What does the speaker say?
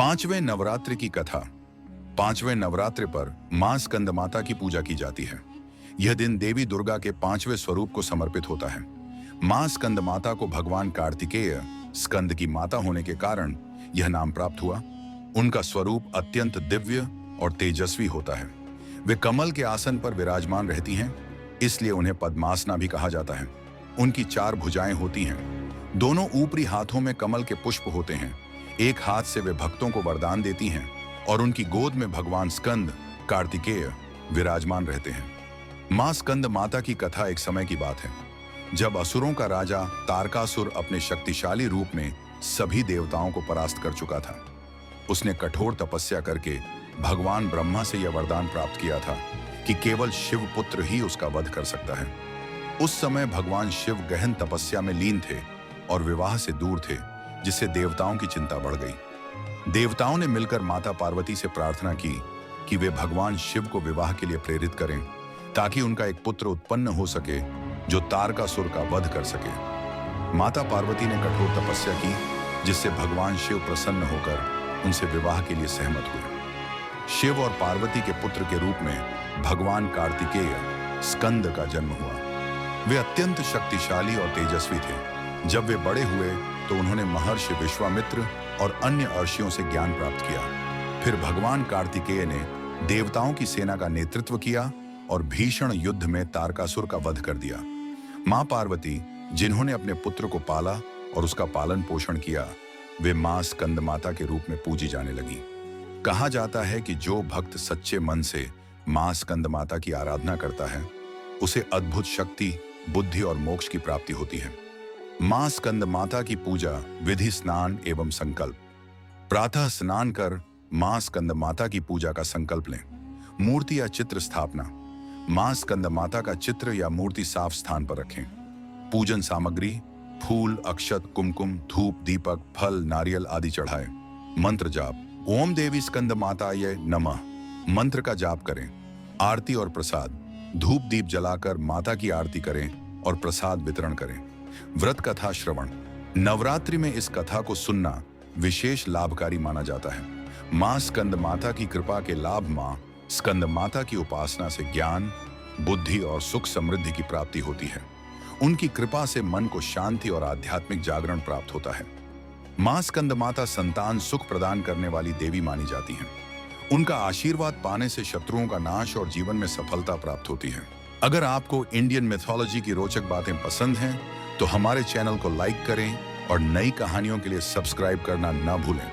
पांचवें नवरात्रि की कथा। पांचवें नवरात्रि पर मां स्कंद माता की पूजा की जाती है। यह दिन देवी दुर्गा के पांचवें स्वरूप को समर्पित होता है। मां स्कंद माता को भगवान कार्तिकेय स्कंद की माता होने के कारण यह नाम प्राप्त हुआ। उनका स्वरूप अत्यंत दिव्य और तेजस्वी होता है। वे कमल के आसन पर विराजमान रहती हैं, इसलिए उन्हें पद्मासना भी कहा जाता है। उनकी 4 भुजाएं होती हैं। दोनों ऊपरी हाथों में कमल के पुष्प होते हैं। एक हाथ से वे भक्तों को वरदान देती हैं और उनकी गोद में भगवान स्कंद कार्तिकेय विराजमान रहते हैं। मां स्कंद माता की कथा एक समय की बात है, जब असुरों का राजा तारकासुर अपने शक्तिशाली रूप में सभी देवताओं को परास्त कर चुका था। उसने कठोर तपस्या करके भगवान ब्रह्मा से यह वरदान प्राप्त किया था कि केवल शिव पुत्र ही उसका वध कर सकता है। उस समय भगवान शिव गहन तपस्या में लीन थे और विवाह से दूर थे, जिससे देवताओं की चिंता बढ़ गई। देवताओं ने मिलकर माता पार्वती से प्रार्थना की कि वे भगवान शिव को विवाह के लिए प्रेरित करें, ताकि उनका एक पुत्र उत्पन्न हो सके जो तारकासुर का वध कर सके। माता पार्वती ने कठोर तपस्या की, जिससे भगवान शिव प्रसन्न होकर उनसे विवाह के लिए सहमत हुए। शिव और पार्वती के पुत्र के रूप में भगवान कार्तिकेय स्कंद का जन्म हुआ। वे अत्यंत शक्तिशाली और तेजस्वी थे। जब वे बड़े हुए तो उन्होंने महर्षि विश्वामित्र और अन्य ऋषियों से ज्ञान प्राप्त किया। फिर भगवान कार्तिकेय ने देवताओं की सेना का नेतृत्व किया और भीषण युद्ध में तारकासुर का वध कर दिया। मां पार्वती, जिन्होंने अपने पुत्र को पाला और उसका पालन पोषण किया, वे मां स्कंद माता के रूप में पूजी जाने लगी। कहा जाता है कि जो भक्त सच्चे मन से मां स्कंद माता की आराधना करता है, उसे अद्भुत शक्ति, बुद्धि और मोक्ष की प्राप्ति होती है। मां स्कंद माता की पूजा विधि स्नान एवं संकल्प। प्रातः स्नान कर मां स्कंद माता की पूजा का संकल्प लें। मूर्ति या चित्र स्थापना। मां स्कंद माता का चित्र या मूर्ति साफ स्थान पर रखें। पूजन सामग्री: फूल, अक्षत, कुमकुम, धूप, दीपक, फल, नारियल आदि चढ़ाएं। मंत्र जाप: ओम देवी स्कंद माताये नमः मंत्र का जाप करें। आरती और प्रसाद: धूप दीप जलाकर माता की आरती करें और प्रसाद वितरण करें। व्रत कथा श्रवण: नवरात्रि में इस कथा को सुनना विशेष लाभकारी माना जाता है। मां स्कंद माता की कृपा के लाभ: मां स्कंद माता की उपासना से ज्ञान, बुद्धि और सुख समृद्धि की प्राप्ति होती है। उनकी कृपा से मन को शांति और आध्यात्मिक जागरण प्राप्त होता है। मां स्कंद माता संतान सुख प्रदान करने वाली देवी मानी जाती हैं। उनका आशीर्वाद पाने से शत्रुओं का नाश और जीवन में सफलता प्राप्त होती है। अगर आपको इंडियन मिथोलॉजी की रोचक बातें पसंद हैं, तो हमारे चैनल को लाइक करें और नई कहानियों के लिए सब्सक्राइब करना ना भूलें।